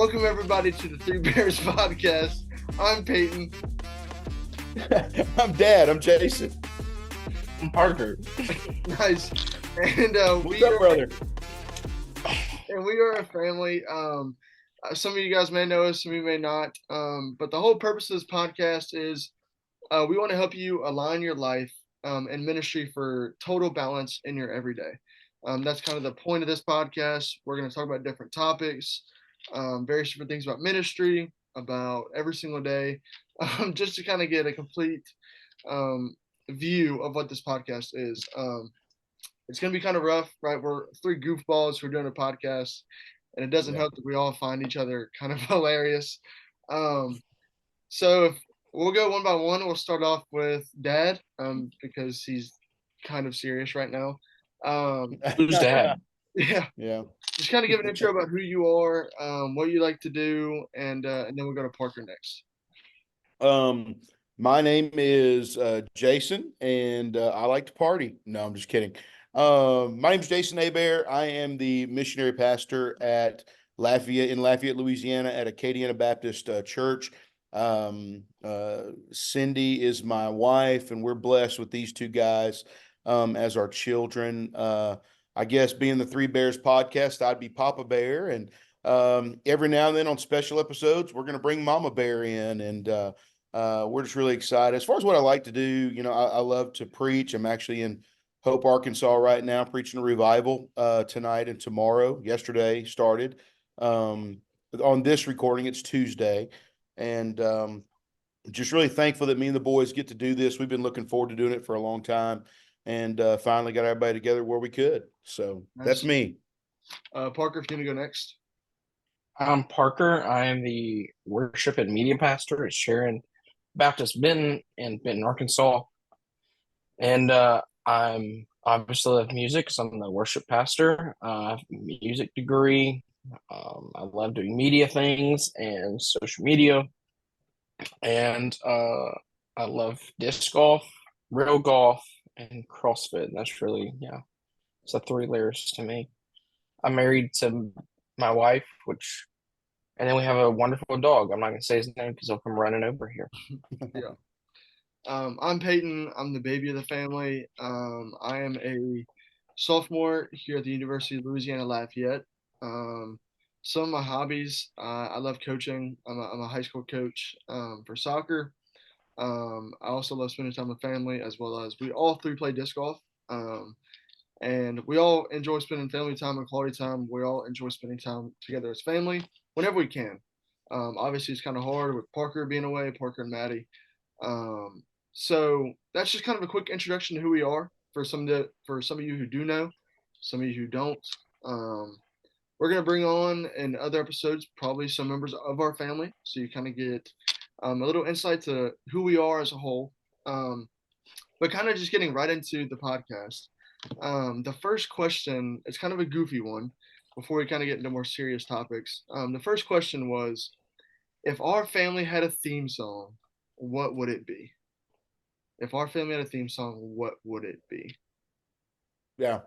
Welcome everybody to the Three Bears podcast. I'm Peyton. I'm Dad. I'm Jason. I'm Parker. Nice. And What's up, brother? We are a family. Some of you guys may know us, some of you may not. But the whole purpose of this podcast is we want to help you align your life and ministry for total balance in your everyday. That's kind of the point of this podcast. We're going to talk about different topics, various different things about ministry, about every single day, just to kind of get a complete view of what this podcast is. It's going to be kind of rough, right? We're three goofballs who are doing a podcast, and it doesn't help that we all find each other kind of hilarious. So if we'll go one by one, we'll start off with Dad, because he's kind of serious right now. Who's Dad? Yeah. Just kind of give an intro about who you are, what you like to do, and then we'll go to Parker next. My name is Jason, and I like to party. No, I'm just kidding. My name is Jason Abair. I am the missionary pastor at Lafayette, Louisiana, at Acadiana Baptist Church. Cindy is my wife, and we're blessed with these two guys as our children. I guess being the Three Bears podcast, I'd be Papa Bear, and every now and then on special episodes, we're going to bring Mama Bear in, and we're just really excited. As far as what I like to do, I love to preach. I'm actually in Hope, Arkansas right now, preaching a revival tonight and tomorrow. Yesterday started. On this recording, it's Tuesday, and just really thankful that me and the boys get to do this. We've been looking forward to doing it for a long time, and finally got everybody together where we could. So that's me. Parker, if you want to go next. I'm Parker. I am the worship and media pastor at Sharon Baptist Benton in Benton, Arkansas. And I'm obviously love music because I'm the worship pastor. I have a music degree. I love doing media things and social media. And I love disc golf, real golf, and CrossFit. And that's really, it's the three layers to me. I'm married to my wife, and then we have a wonderful dog. I'm not going to say his name because he'll come running over here. Yeah. I'm Peyton. I'm the baby of the family. I am a sophomore here at the University of Louisiana Lafayette. Some of my hobbies, I love coaching. I'm a high school coach for soccer. I also love spending time with family, as well as we all three play disc golf. And we all enjoy spending family time and quality time. We all enjoy spending time together as family whenever we can. Obviously, it's kind of hard with Parker being away, Parker and Maddie. So that's just kind of a quick introduction to who we are for some of you who do know, some of you who don't. We're gonna bring on in other episodes probably some members of our family, so you kind of get a little insight to who we are as a whole. But kind of just getting right into the podcast. The first question, it's kind of a goofy one before we kind of get into more serious topics. The first question was, if our family had a theme song, what would it be? If our family had a theme song, what would it be? Yeah.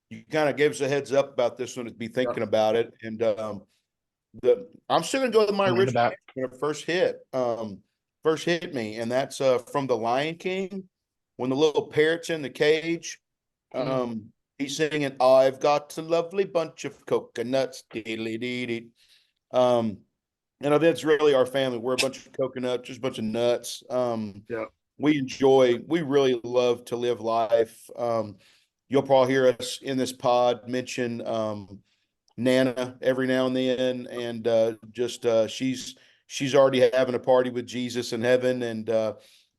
You kind of gave us a heads up about this one to be thinking about it. And I'm still gonna go with my original answer when it first hit me, and that's from The Lion King, when the little parrot's in the cage. He's singing, "I've got a lovely bunch of coconuts." And I think it's really our family. We're a bunch of coconuts, just a bunch of nuts. We really love to live life. You'll probably hear us in this pod mention Nana every now and then, and she's already having a party with Jesus in heaven, and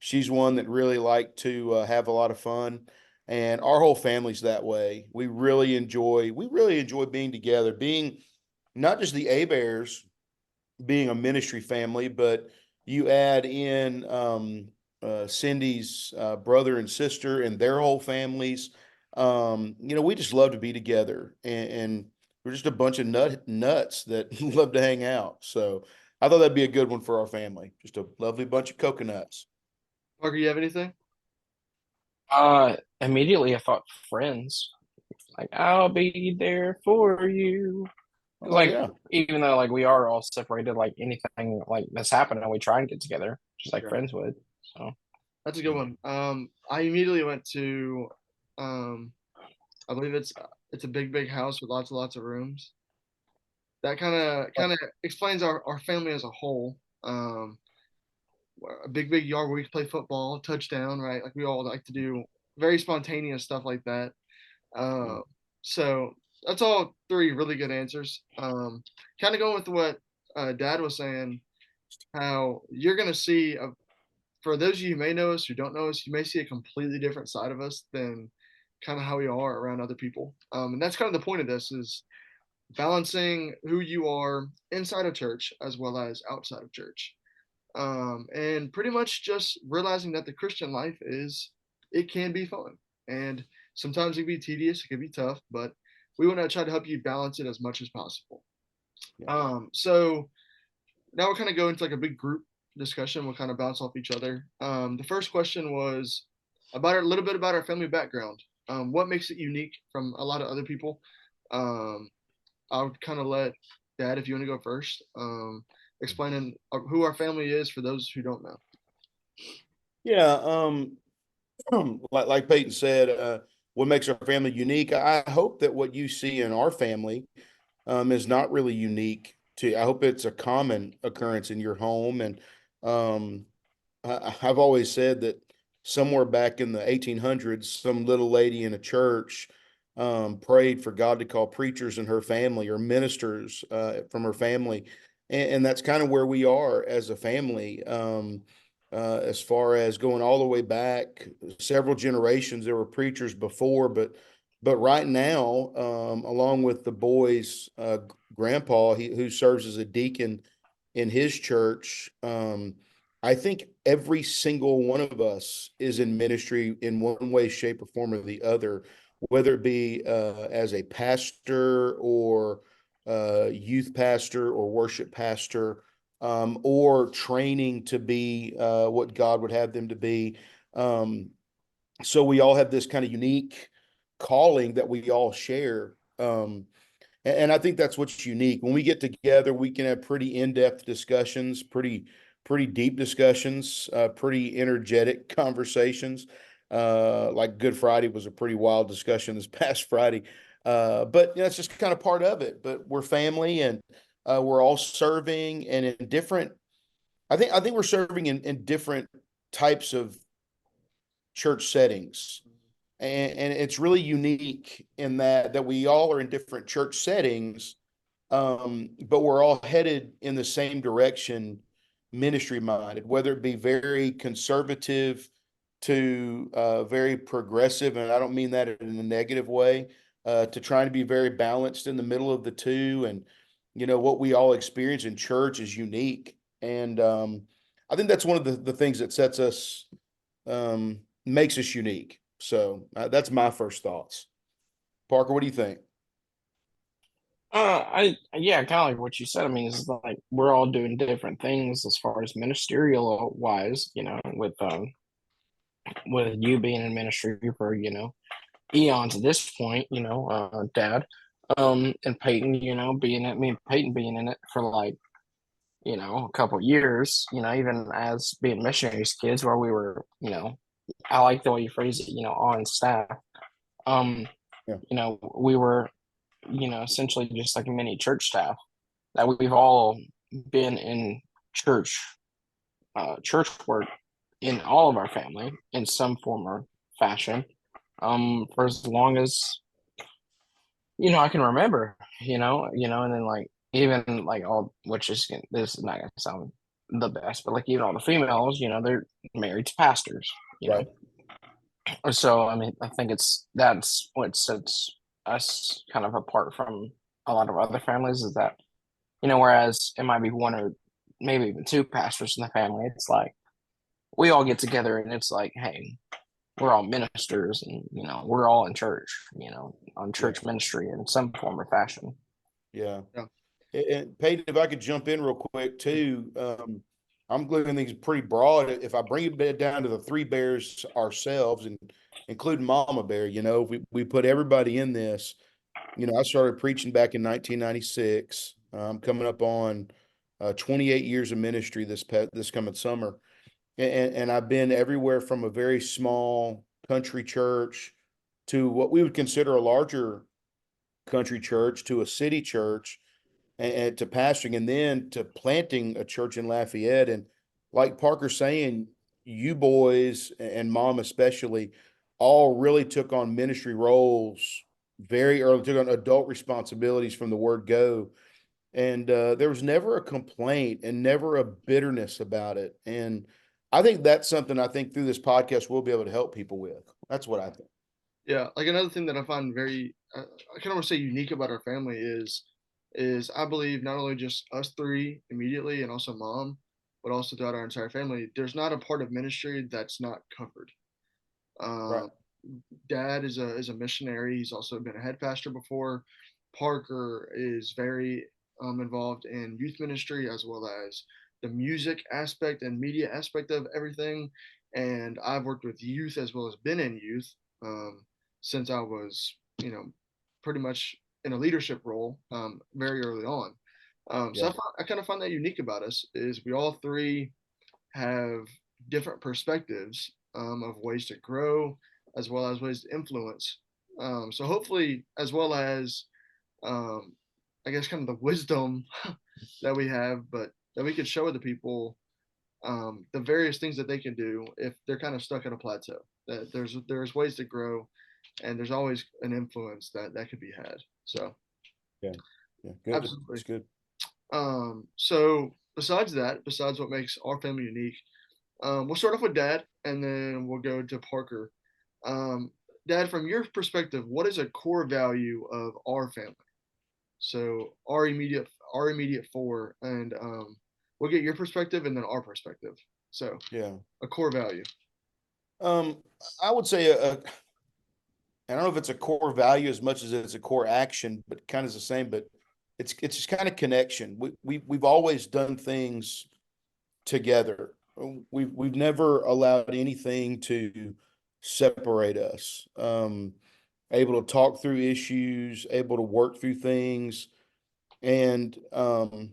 she's one that really like to have a lot of fun. And our whole family's that way. We really enjoy being together, being not just the Abears, being a ministry family, but you add in Cindy's brother and sister and their whole families. We just love to be together, and we're just a bunch of nuts that love to hang out. So I thought that'd be a good one for our family. Just a lovely bunch of coconuts. Parker, you have anything? Immediately I thought Friends. Like, I'll be there for you. 'Cause, Oh like, yeah. even though like we are all separated, like anything like that's happening, we try and get together, just like Yeah. friends would. So That's a good one. I immediately went to, I believe it's a big house with lots of rooms. That kind of explains our family as a whole. A big yard where we can play football, touchdown, right? Like we all like to do very spontaneous stuff like that. Yeah. So that's all three really good answers. Kind of going with what Dad was saying, how you're gonna see for those of you who may know us who don't know us, you may see a completely different side of us than kind of how we are around other people. And that's kind of the point of this is balancing who you are inside of church as well as outside of church. And pretty much just realizing that the Christian life it can be fun. And sometimes it can be tedious, it can be tough, but we want to try to help you balance it as much as possible. Yeah. So now we're kind of going into like a big group discussion. We'll kind of bounce off each other. The first question was about a little bit about our family background. What makes it unique from a lot of other people? Um, I would kind of let Dad, if you want to go first, explaining who our family is for those who don't know. Yeah. Like Peyton said, what makes our family unique? I hope that what you see in our family is not really unique to. I hope it's a common occurrence in your home. And um, I've always said that somewhere back in the 1800s, some little lady in a church prayed for God to call preachers in her family or ministers from her family. And that's kind of where we are as a family. As far as going all the way back several generations, there were preachers before, but right now, along with the boys' grandpa, who serves as a deacon in his church, I think every single one of us is in ministry in one way, shape, or form or the other, whether it be as a pastor or youth pastor or worship pastor, or training to be what God would have them to be. Um, so we all have this kind of unique calling that we all share. And I think that's what's unique. When we get together, we can have pretty in-depth discussions, pretty deep discussions, pretty energetic conversations. Like Good Friday was a pretty wild discussion this past Friday. But you know, it's just kind of part of it. But we're family and we're all serving and in different. I think we're serving in different types of church settings, and it's really unique in that we all are in different church settings, but we're all headed in the same direction, ministry minded, whether it be very conservative to very progressive, and I don't mean that in a negative way, to trying to be very balanced in the middle of the two. And you know what we all experience in church is unique, and I think that's one of the things that sets us, makes us unique. So that's my first thoughts. Parker, what do you think? I yeah, kind of like what you said. I mean, it's like we're all doing different things as far as ministerial wise, with you being in ministry for, eons at this point, Dad, and Peyton, being it, me and Peyton being in it for like, a couple years, even as being missionaries kids where we were, I like the way you phrase it, on staff. Um, Yeah. We were, essentially just like a mini church staff that we've all been in church, church work in all of our family in some form or fashion, for as long as I can remember, and then like even like all, which is this is not gonna sound the best, but like even all the females, they're married to pastors, you know. Right. So I mean, I think that's what sets us kind of apart from a lot of other families is that, whereas it might be one or maybe even two pastors in the family, it's like we all get together and it's like, hey, we're all ministers and we're all in church, on Yeah. church ministry in some form or fashion. Yeah. Yeah. And Peyton, if I could jump in real quick too, I'm looking at things pretty broad. If I bring it down to the three bears ourselves and including Mama Bear, we put everybody in this. I started preaching back in 1996. I'm coming up on 28 years of ministry this coming summer, and I've been everywhere from a very small country church to what we would consider a larger country church to a city church, and to pastoring, and then to planting a church in Lafayette. And like Parker's saying, you boys and mom especially all really took on ministry roles very early, took on adult responsibilities from the word go. And there was never a complaint and never a bitterness about it. And I think that's something I think through this podcast we'll be able to help people with. That's what I think. Yeah, like another thing that I find very, I kind of want to say unique about our family is I believe not only just us three immediately and also mom, but also throughout our entire family. There's not a part of ministry that's not covered. Right. Um, Dad is a missionary. He's also been a head pastor before. Parker is very involved in youth ministry as well as the music aspect and media aspect of everything. And I've worked with youth as well as been in youth um, since I was, pretty much in a leadership role very early on. So Yeah. I kind of find that unique about us is we all three have different perspectives of ways to grow as well as ways to influence. So hopefully, as well as um, I guess kind of the wisdom that we have, but that we could show other people the various things that they can do if they're kind of stuck at a plateau. That there's ways to grow, and there's always an influence that could be had. So Yeah. Yeah. Good. absolutely. It's good. So besides that, besides what makes our family unique, we'll start off with Dad, and then we'll go to Parker. Um, Dad, from your perspective, what is a core value of our family? So our immediate four, and we'll get your perspective and then our perspective. So Yeah. a core value. Um, I would say I don't know if it's a core value as much as it's a core action, but kind of the same. But it's just kind of connection. We've always done things together. We've never allowed anything to separate us. Able to talk through issues, able to work through things, and one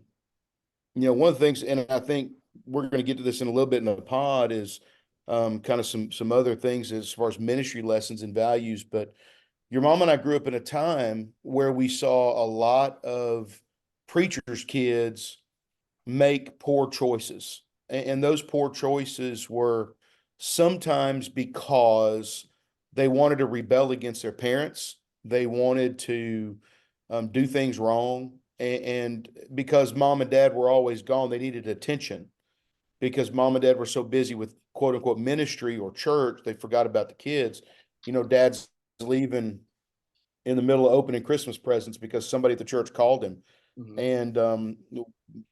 of the things, and I think we're going to get to this in a little bit in the pod, is kind of some other things as far as ministry lessons and values. But your mom and I grew up in a time where we saw a lot of preachers' kids make poor choices. And those poor choices were sometimes because they wanted to rebel against their parents. They wanted to do things wrong. And because mom and dad were always gone, they needed attention because mom and dad were so busy with quote unquote ministry or church, they forgot about the kids. Dad's leaving in the middle of opening Christmas presents because somebody at the church called him. Hmm. And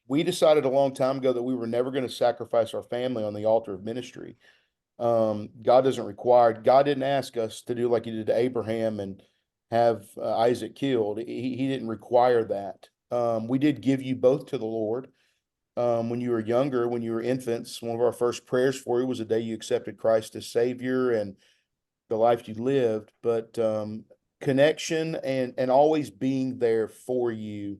we decided a long time ago that we were never going to sacrifice our family on the altar of ministry. God doesn't require, God didn't ask us to do like he did to Abraham and have Isaac killed. He didn't require that. We did give you both to the Lord. When you were younger, when you were infants, one of our first prayers for you was the day you accepted Christ as Savior and the life you lived. But connection and always being there for you,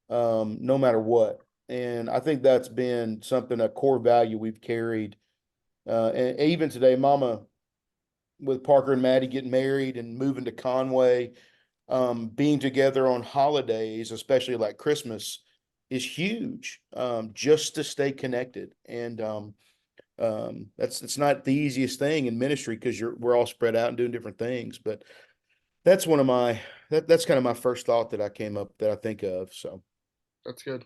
no matter what. And I think that's been something, a core value we've carried. And even today, Mama, with Parker and Maddie getting married and moving to Conway, being together on holidays, especially like Christmas, is huge. Just to stay connected. And that's it's not the easiest thing in ministry because we're all spread out and doing different things. But that's one of that's kind of my first thought that I think of. So That's good.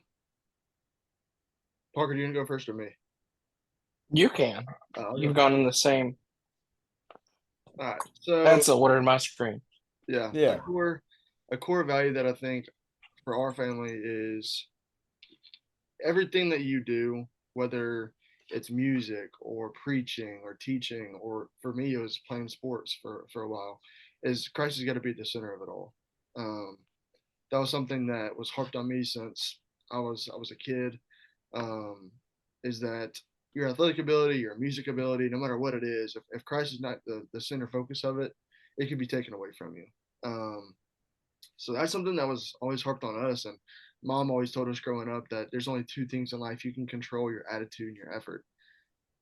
Parker, do you want to go first or me? You can. I'll go You've first. gone in the same. All right. So That's the order in my screen. yeah, yeah, a core value that I think for our family is everything that you do, whether it's music or preaching or teaching, or for me, it was playing sports for a while, is Christ has got to be at the center of it all. Um, that was something that was harped on me since I was a kid. Um, is that your athletic ability, your music ability, no matter what it is, if Christ is not the center focus of it, it can be taken away from you. Um, So that's something that was always harped on us. And mom always told us growing up that there's only two things in life you can control: your attitude and your effort.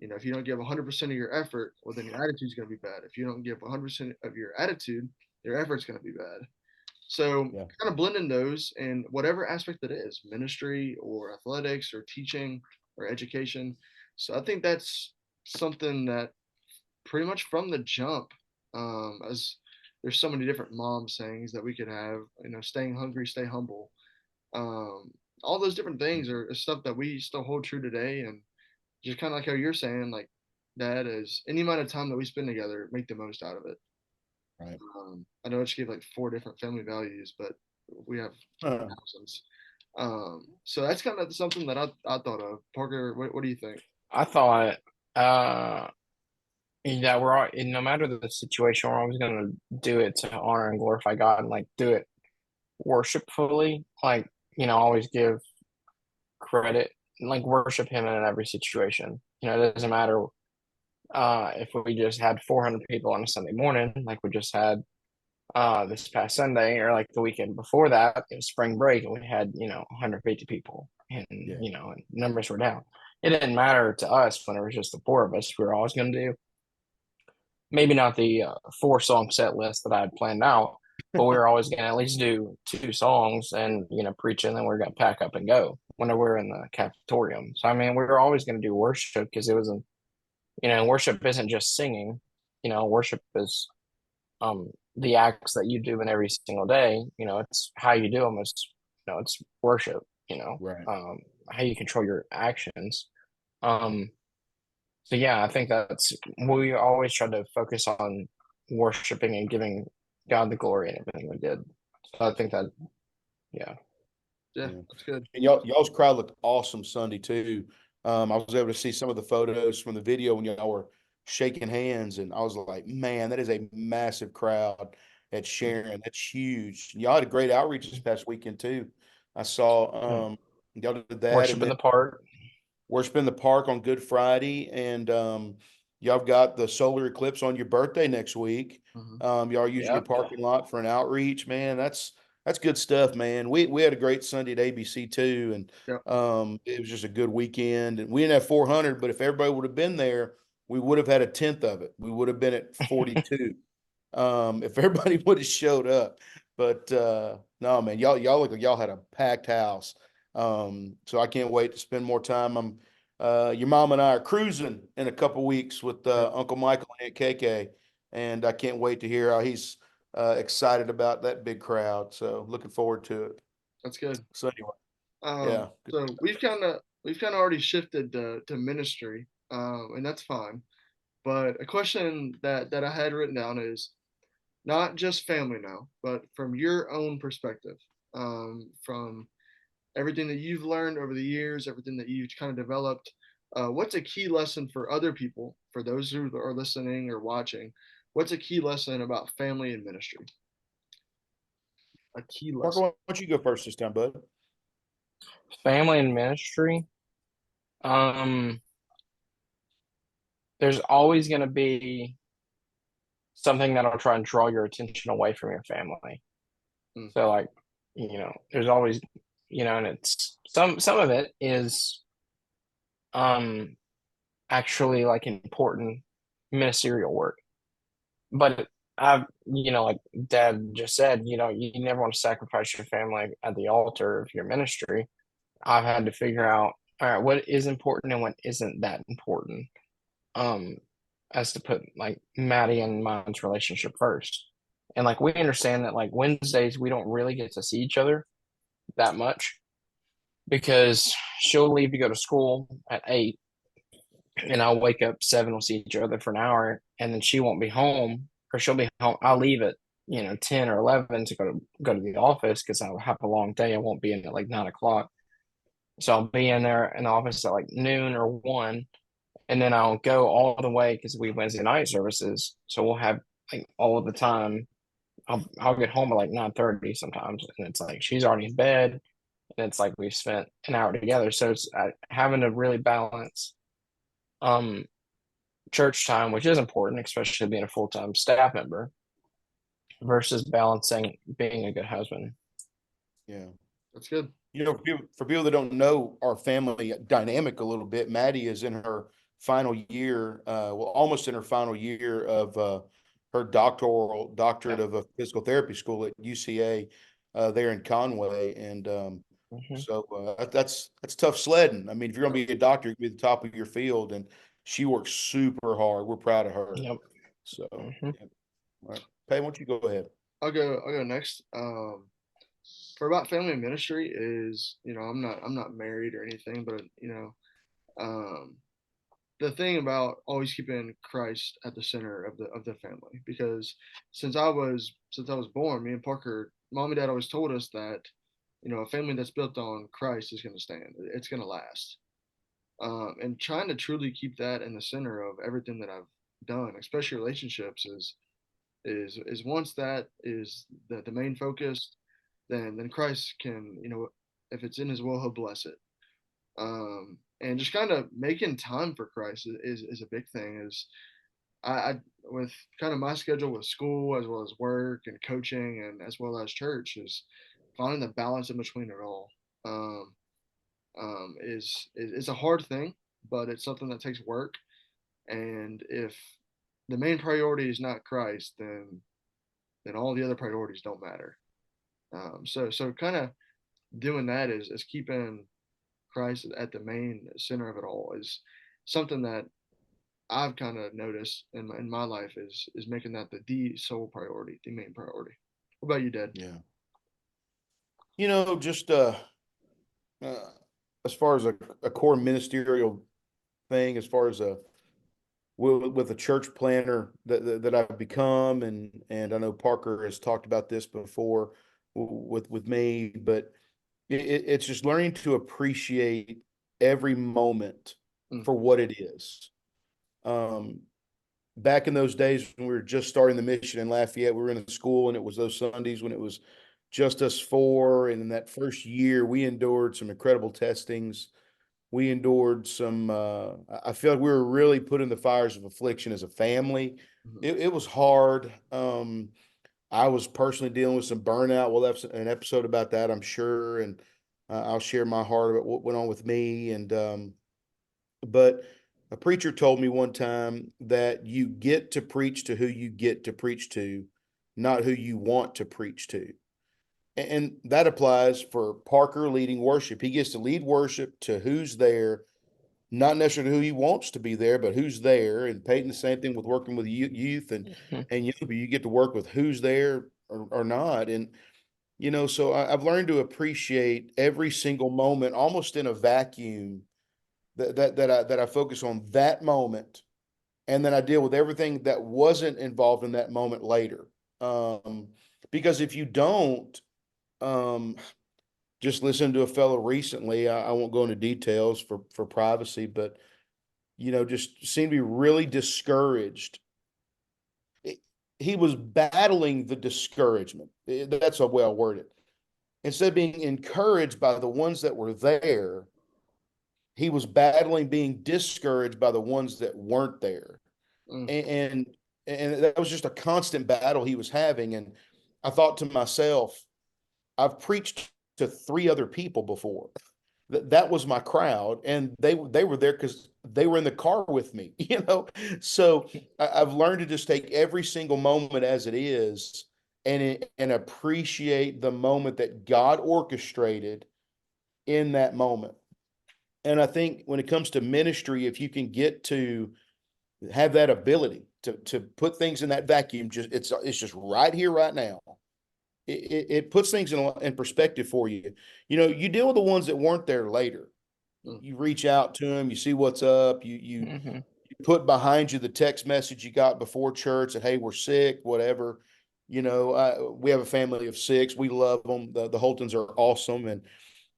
If you don't give 100% of your effort, well, then your attitude's going to be bad. If you don't give 100% of your attitude, your effort's going to be bad. So, Yeah. kind of blending those in whatever aspect it is, ministry or athletics or teaching or education. So, I think that's something that pretty much from the jump, as there's so many different mom sayings that we could have, staying hungry, stay humble. Um, all those different things are stuff that we still hold true today. And just kind of like how you're saying, like, that is any amount of time that we spend together, make the most out of it. Right. I know I just gave like four different family values, but we have thousands. So that's kind of something that I thought of. Parker, what do you think? I thought uh that we're all, no matter the situation, we're always gonna do it to honor and glorify God and like do it worshipfully. Like, always give credit, like worship him in every situation. It doesn't matter if we just had 400 people on a Sunday morning, like we just had this past Sunday, or like the weekend before that, it was spring break and we had, 150 people, and Yeah. and numbers were down. It didn't matter to us when it was just the four of us. We were always going to do maybe not the 4 song set list that I had planned out, but we were always going to at least do 2 songs and preach, and then we are going to pack up and go when we were in the cafetorium. So I mean, we were always going to do worship because it wasn't, worship isn't just singing. Worship is the acts that you do in every single day. It's how you do them. It's worship. Right. How you control your actions. Um, so yeah, I think that's, we always try to focus on worshiping and giving God the glory in everything we did. So I think that, yeah. Yeah, Yeah. that's good. And y'all's crowd looked awesome Sunday too. I was able to see some of the photos from the video when y'all were shaking hands, and I was like, man, that is a massive crowd at Sharon. That's huge. Y'all had a great outreach this past weekend too. I saw y'all did that, Worship and in then the park. worship in the park on Good Friday, and y'all got the solar eclipse on your birthday next week. Hmm. Y'all using your Yep. parking lot for an outreach, man. That's good stuff, man. We had a great Sunday at ABC too, and Yep. it was just a good weekend. And we didn't have 400, but if everybody would have been there, we would have had a tenth of it. We would have been at 42. If everybody would have showed up. But no, man, y'all look like y'all had a packed house. So I can't wait to spend more time. Your mom and I are cruising in a couple weeks with Yep. Uncle Michael and Aunt KK, and I can't wait to hear how he's excited about that big crowd. So looking forward to it. That's good. So anyway, yeah, So we've kind of already shifted to ministry, and that's fine. But a question that I had written down is not just family now, but from your own perspective, from everything that you've learned over the years, everything that you've kind of developed. What's a key lesson for other people, for those who are listening or watching? What's a key lesson about family and ministry? A key Parker, lesson. why don't you go first this time, bud? Family and ministry. Um, there's always going to be something that'll try and draw your attention away from your family. Mm. So like, there's always, and it's some of it is um actually like important ministerial work. But I've, like Dad just said, you never want to sacrifice your family at the altar of your ministry. I've had to figure out, all right, what is important and what isn't that important. Um, as to put like Maddie and mine's relationship first. And like we understand that like Wednesdays we don't really get to see each other that much because she'll leave to go to school at 8 and I'll wake up 7, we'll see each other for an hour, and then she won't be home, or she'll be home. I'll leave at 10 or 11 to go to the office because I'll have a long day. I won't be in at like 9 o'clock, so I'll be in there in the office at like noon or 1, and then I'll go all the way because we Wednesday night services, so we'll have like all of the time. I'll get home at like 9:30 sometimes, and it's like she's already in bed, and it's like we've spent an hour together. So it's having to really balance um church time, which is important, especially being a full time staff member, versus balancing being a good husband. Yeah. That's good. You know, for people that don't know our family dynamic a little bit, Maddie is in her final year, well, almost in her final year of her doctorate of a physical therapy school at UCA there in Conway. And so that's tough sledding. I mean, if you're going to be a doctor, you're going to be the top of your field, and she works super hard. We're proud of her. Yep. So, hmm yeah. All right. Pay, why don't you go ahead? I'll go next. For about family and ministry is, I'm not married or anything, but um, the thing about always keeping Christ at the center of the family, because since I was born, me and Parker, mom and dad always told us that, a family that's built on Christ is going to stand. It's going to last. And trying to truly keep that in the center of everything that I've done, especially relationships, is once that is the main focus, then Christ can, if it's in His will, He'll bless it. And just kind of making time for Christ is a big thing. Is I with kind of my schedule with school as well as work and coaching and as well as church, is finding the balance in between it all. Um, is a hard thing, but it's something that takes work. And if the main priority is not Christ, then all the other priorities don't matter. So kind of doing that is keeping Christ at the main center of it all is something that I've kind of noticed in my life is making that the sole priority, the main priority. What about you, Dad? Yeah. You know, just uh, as far as a core ministerial thing, as far as with a church planner that I've become, and I know Parker has talked about this before with me, but it's just learning to appreciate every moment Mm. for what it is. Um, Back in those days when we were just starting the mission in Lafayette, we were in a school, and it was those Sundays when it was just us four. And in that first year, we endured some incredible testings. We endured some, I feel like we were really put in the fires of affliction as a family. Mhm. It was hard. I was personally dealing with some burnout. We'll have an episode about that, I'm sure. And I'll share my heart about what went on with me. And, but a preacher told me one time that you get to preach to who you get to preach to, not who you want to preach to. And that applies for Parker leading worship. He gets to lead worship to who's there, not necessarily who he wants to be there, but who's there. And Peyton, the same thing with working with youth hmm and young people. You get to work with who's there or not. And, so I've learned to appreciate every single moment almost in a vacuum that I focus on that moment, and then I deal with everything that wasn't involved in that moment later. Um, because if you don't, um, just listen to a fellow recently. I won't go into details for privacy, but just seemed to be really discouraged. He was battling the discouragement. That's a way I'll word it. Instead of being encouraged by the ones that were there, he was battling being discouraged by the ones that weren't there. Mm. And that was just a constant battle he was having. And I thought to myself, I've preached to three other people before. That was my crowd, and they were there because they were in the car with me, So I've learned to just take every single moment as it is, and appreciate the moment that God orchestrated in that moment. And I think when it comes to ministry, if you can get to have that ability to put things in that vacuum, it's just right here, right now. It puts things in perspective for you. You deal with the ones that weren't there later. Mm. You reach out to them, you see what's up. You hmm put behind you the text message you got before church that, hey, we're sick, whatever. We have a family of six. We love them. The Holtons are awesome, and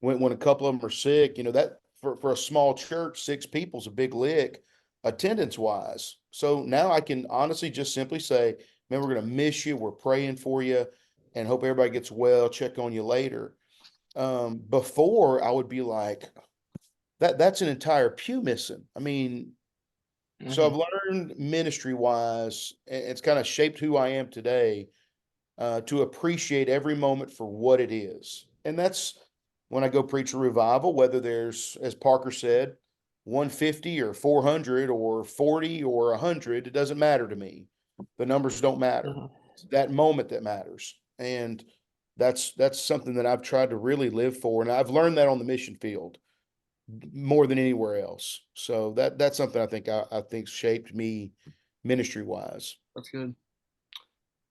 when a couple of them are sick, that for a small church, six people is a big lick attendance wise. So now I can honestly just simply say, man, we're going to miss you. We're praying for you and hope everybody gets well. Check on you later. Before I would be like, that's an entire pew missing. I mean, so I've hmm learned ministry wise, it's kind of shaped who I am today, to appreciate every moment for what it is. And that's when I go preach a revival, whether there's, as Parker said, 150 or 400 or 40 or 100, it doesn't matter to me. The numbers don't matter. Mhm. It's that moment that matters. And that's something that I've tried to really live for. And I've learned that on the mission field more than anywhere else. So that's something I think shaped me ministry wise. That's good.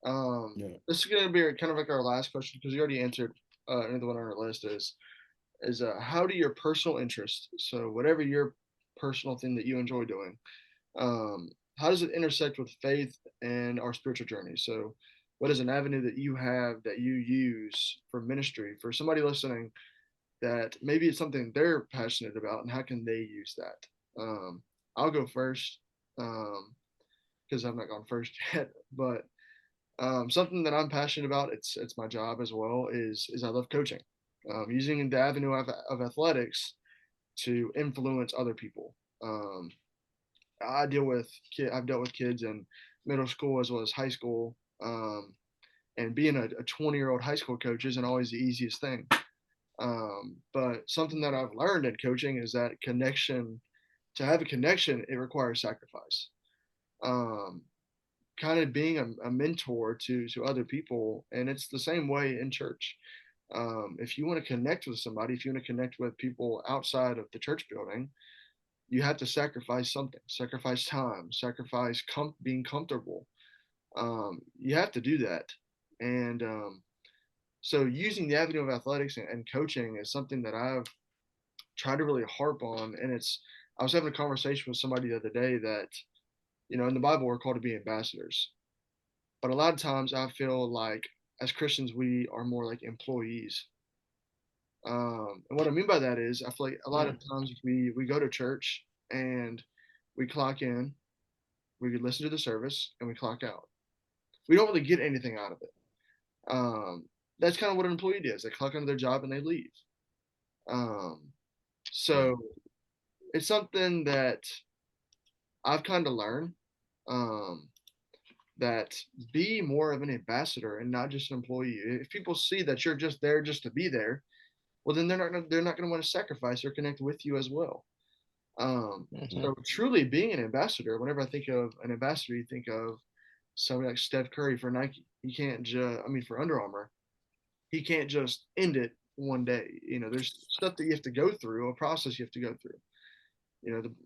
Yeah. This is going to be kind of like our last question because you already answered another one on our list is how do your personal interests, so whatever your personal thing that you enjoy doing, um, how does it intersect with faith and our spiritual journey? So, what is an avenue that you have that you use for ministry for somebody listening that maybe it's something they're passionate about, and how can they use that? I'll go first because I've not gone first yet, but something that I'm passionate about, it's my job as well, is I love coaching, using the avenue of athletics to influence other people. Um, I've dealt with kids in middle school as well as high school, and being a 20-year-old high school coach isn't always the easiest thing. But something that I've learned in coaching is that connection. To have a connection, it requires sacrifice. Um, Kind of being a mentor to other people, and it's the same way in church. If you want to connect with somebody, if you want to connect with people outside of the church building, you have to sacrifice something, sacrifice time, sacrifice being comfortable. You have to do that. And so using the avenue of athletics and coaching is something that I've tried to really harp on. And I was having a conversation with somebody the other day that, in the Bible, we're called to be ambassadors. But a lot of times I feel like as Christians, we are more like employees. And what I mean by that is I feel like a lot of Mm. times we go to church and we clock in, we could listen to the service, and we clock out. We don't really get anything out of it. That's kind of what an employee does. They clock into their job and they leave. Um, Yeah. so it's something that I've kind of learned, um, that be more of an ambassador and not just an employee. If people see that you're just there just to be there, well, then they're not gonna want to sacrifice or connect with you as well. Mhm. So truly being an ambassador, whenever I think of an ambassador, you think of somebody like Steph Curry for Nike. He can't just, I mean, for Under Armour, he can't just end it one day. There's stuff that you have to go through, a process you have to go through.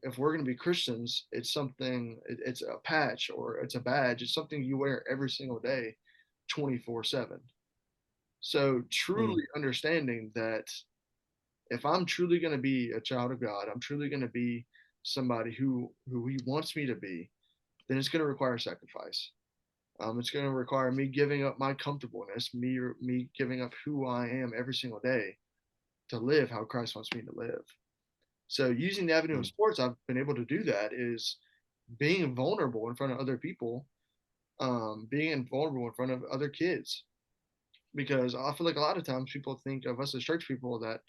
If we're going to be Christians, it's something, it's a patch or it's a badge. It's something you wear every single day, 24/7. So Mm. truly understanding that if I'm truly going to be a child of God, I'm truly going to be somebody who He wants me to be, then it's going to require sacrifice. It's going to require me giving up my comfortableness, me giving up who I am every single day to live how Christ wants me to live. So using the avenue of Mm. sports, I've been able to do that is being vulnerable in front of other people, being vulnerable in front of other kids. Because I feel like a lot of times people think of us as church people that,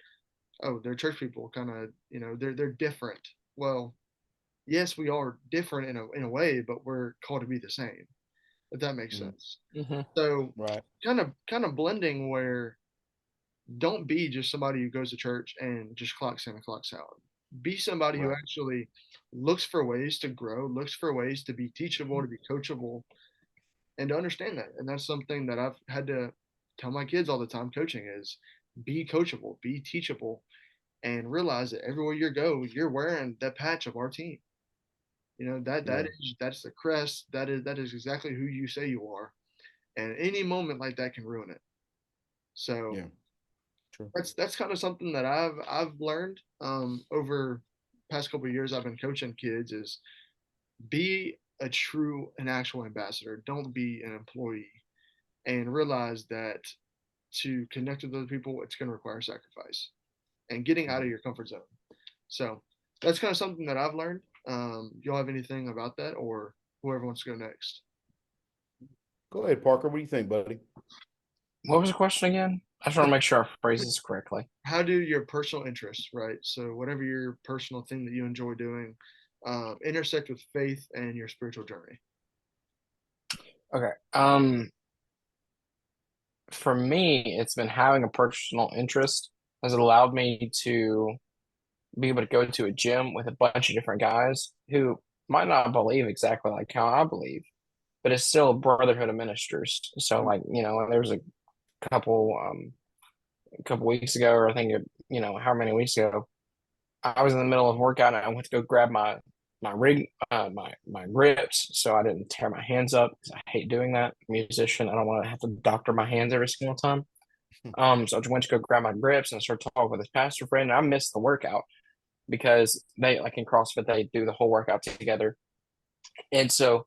oh, they're church people, kind of, they're different. Well, yes, we are different in a way, but we're called to be the same, if that makes Mm. sense. Mhm. So Right. kind of blending where don't be just somebody who goes to church and just clocks in and clocks out. Be somebody who Right. actually looks for ways to grow, looks for ways to be teachable, to be coachable, and to understand that. And that's something that I've had to tell my kids all the time coaching is be coachable, be teachable, and realize that everywhere you go, you're wearing that patch of our team. Yeah. That's the crest. That is exactly who you say you are. And any moment like that can ruin it. So Yeah. True. that's kind of something that I've learned over past couple of years I've been coaching kids is be a true and actual ambassador. Don't be an employee, and realize that to connect with other people, it's going to require sacrifice and getting out of Mhm. your comfort zone. So that's kind of something that I've learned. Y'all have anything about that, or whoever wants to go next? Go ahead, Parker. What do you think, buddy? What was the question again? I just want to make sure I phrase this correctly. How do your personal interests, right? So whatever your personal thing that you enjoy doing, intersect with faith and your spiritual journey. Okay. for me, it's been having a personal interest has allowed me to be able to go to a gym with a bunch of different guys who might not believe exactly like how I believe, but it's still a brotherhood of ministers. So like, there was couple um a couple weeks ago, or I think how many weeks ago, I was in the middle of a workout and I went to go grab my rig my grips so I didn't tear my hands up because I hate doing that. Musician, I don't want to have to doctor my hands every single time. So I just went to go grab my grips and I started talking with this pastor friend. And I missed the workout because they like in CrossFit they do the whole workout together. And so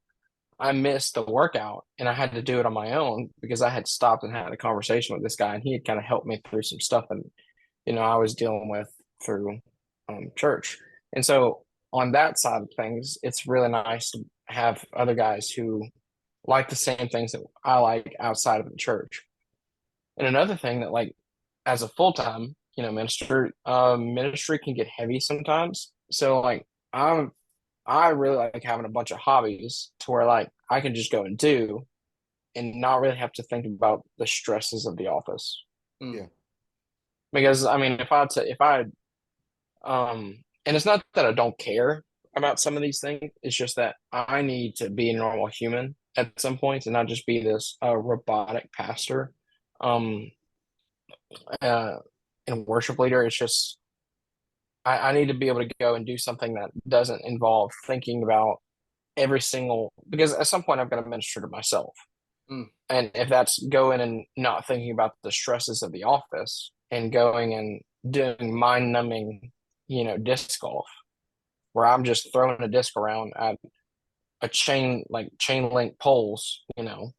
I missed the workout and I had to do it on my own because I had stopped and had a conversation with this guy and he had kind of helped me through some stuff and I was dealing with through church. And so on that side of things, it's really nice to have other guys who like the same things that I like outside of the church. And another thing that like as a full-time, minister, ministry can get heavy sometimes. So like I really like having a bunch of hobbies to where like I can just go and do and not really have to think about the stresses of the office. Mm. Yeah. Because I mean, and it's not that I don't care about some of these things. It's just that I need to be a normal human at some point and not just be this robotic pastor, um, uh, and worship leader. It's just I need to be able to go and do something that doesn't involve thinking about every single because at some point I'm going to minister to myself. Mm. And if that's going and not thinking about the stresses of the office and going and doing mind numbing, disc golf, where I'm just throwing a disc around at a chain link poles, then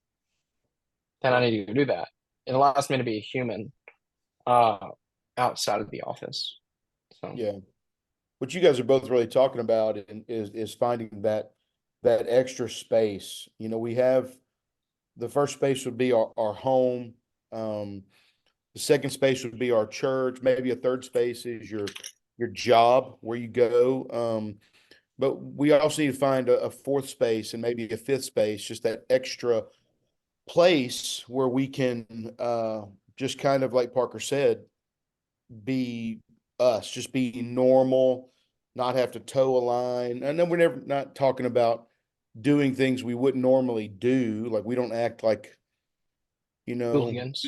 I need to do that. It allows me to be a human uh outside of the office. So Yeah. What you guys are both really talking about is finding that extra space. We have the first space would be our home. The second space would be our church. Maybe a third space is your job where you go. But we also need to find a fourth space and maybe a fifth space, just that extra place where we can just kind of like Parker said, be us, just be normal, not have to toe a line. I know we're never not talking about doing things we wouldn't normally do. Like we don't act like, you know, hooligans.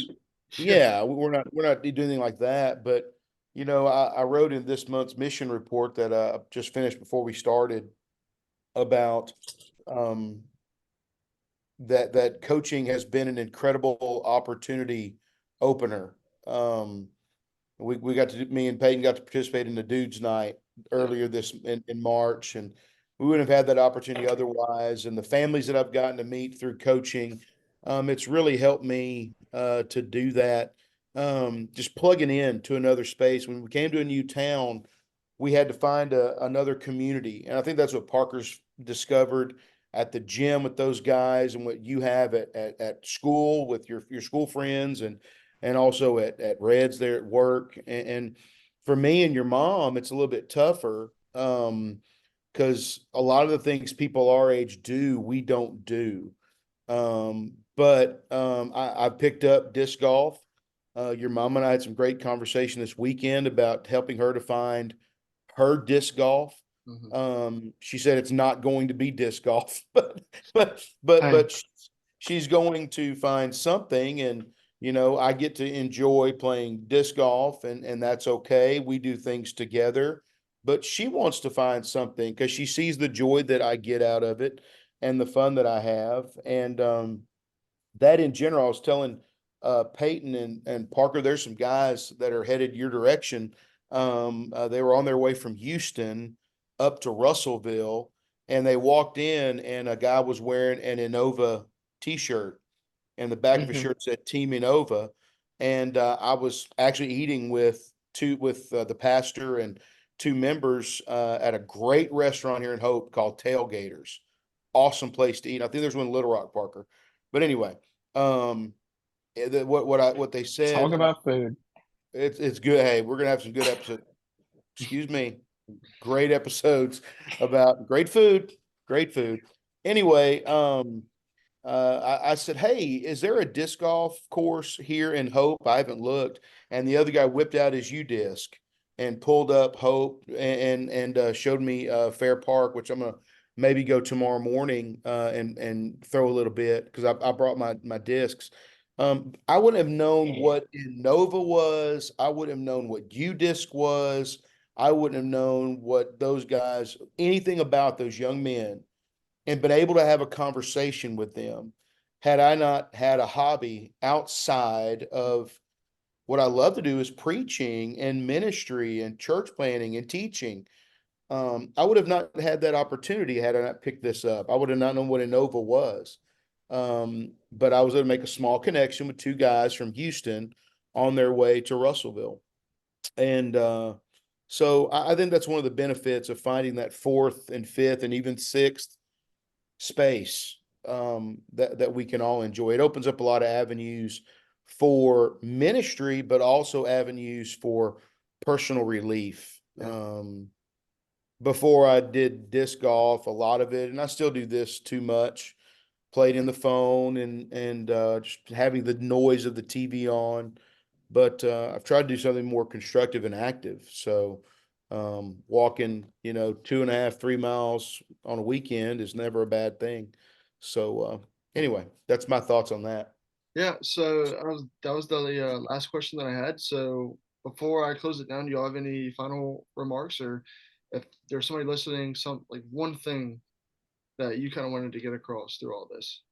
yeah, we're not doing anything like that. But I wrote in this month's mission report that I just finished before we started about um that coaching has been an incredible opportunity opener. We got to me and Peyton got to participate in the dudes night earlier this in March, and we wouldn't have had that opportunity otherwise. And the families that I've gotten to meet through coaching, it's really helped me to do that. Just plugging in to another space. When we came to a new town, we had to find another community, and I think that's what Parker's discovered at the gym with those guys, and what you have at school with your school friends, and also at Reds there at work. And for me and your mom, it's a little bit tougher because a lot of the things people our age do, we don't do. But I picked up disc golf. Your mom and I had some great conversation this weekend about helping her to find her disc golf. Mhm. She said it's not going to be disc golf, but she's going to find something, and I get to enjoy playing disc golf, and that's okay. We do things together, but she wants to find something because she sees the joy that I get out of it and the fun that I have, and that in general. I was telling Peyton and Parker, there's some guys that are headed your direction. They were on their way from Houston up to Russellville, and they walked in, and a guy was wearing an Innova T-shirt, and the back of his Mhm. shirt said Team Innova. And I was actually eating with the pastor and two members at a great restaurant here in Hope called Tailgaters. Awesome place to eat. I think there's one in Little Rock, Parker. But anyway, um, what they said, Talk about food. it's good. Hey, we're gonna have some good episodes. Excuse me, great episodes about great food, great food. Anyway, I said, "Hey, is there a disc golf course here in Hope? I haven't looked." And the other guy whipped out his U disc and pulled up Hope and showed me Fair Park, which I'm gonna maybe go tomorrow morning and throw a little bit because I brought my discs. I wouldn't have known what Innova was. I wouldn't have known what U disc was. I wouldn't have known what those guys, anything about those young men, and been able to have a conversation with them had I not had a hobby outside of what I love to do is preaching and ministry and church planning and teaching. I would have not had that opportunity had I not picked this up. I would have not known what Innova was. But I was able to make a small connection with two guys from Houston on their way to Russellville. And so I think that's one of the benefits of finding that fourth and fifth and even sixth space that we can all enjoy. It opens up a lot of avenues for ministry, but also avenues for personal relief. Before I did disc golf, a lot of it, and I still do this too much, played in the phone and just having the noise of the TV on. But I've tried to do something more constructive and active. So walking, 2.5, 3 miles on a weekend is never a bad thing. So anyway, that's my thoughts on that. Yeah, so that was the last question that I had. So before I close it down, do y'all have any final remarks, or if there's somebody listening, some like one thing that you kind of wanted to get across through all this?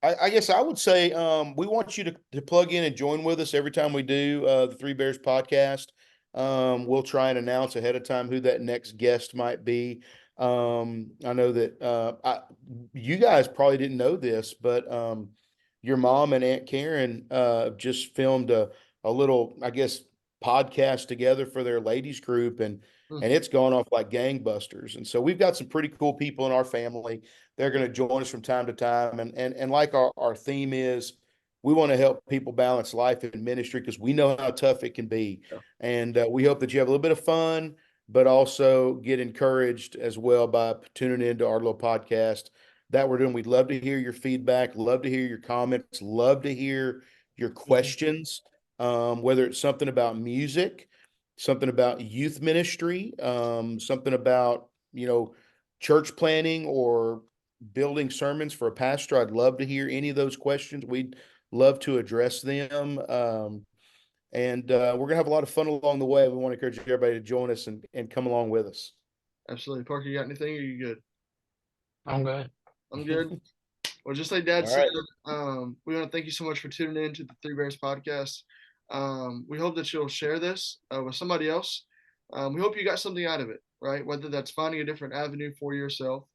I guess I would say we want you to plug in and join with us every time we do the Three Bears podcast. We'll try and announce ahead of time who that next guest might be. I know that you guys probably didn't know this, but your mom and Aunt Karen just filmed a little, I guess, podcast together for their ladies group, and it's gone off like gangbusters. And so we've got some pretty cool people in our family. They're going to join us from time to time, and like our theme is, we want to help people balance life and ministry because we know how tough it can be. Yeah. And we hope that you have a little bit of fun, but also get encouraged as well by tuning into our little podcast that we're doing. We'd love to hear your feedback, love to hear your comments, love to hear your questions, whether it's something about music, something about youth ministry, something about, church planning or building sermons for a pastor. I'd love to hear any of those questions. We'd love to address them. And we're going to have a lot of fun along the way. We want to encourage everybody to join us and come along with us. Absolutely. Parker, you got anything, or you good? I'm good. I'm good. Well, just like Dad All said, right. we want to thank you so much for tuning in to the Three Bears podcast. We hope that you'll share this with somebody else. We hope you got something out of it, right? Whether that's finding a different avenue for yourself,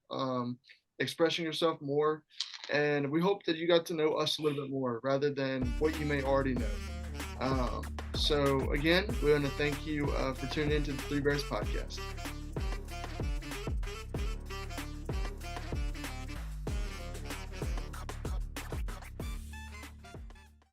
expressing yourself more, and we hope that you got to know us a little bit more rather than what you may already know. So again, we want to thank you for tuning in to the Three Bears podcast.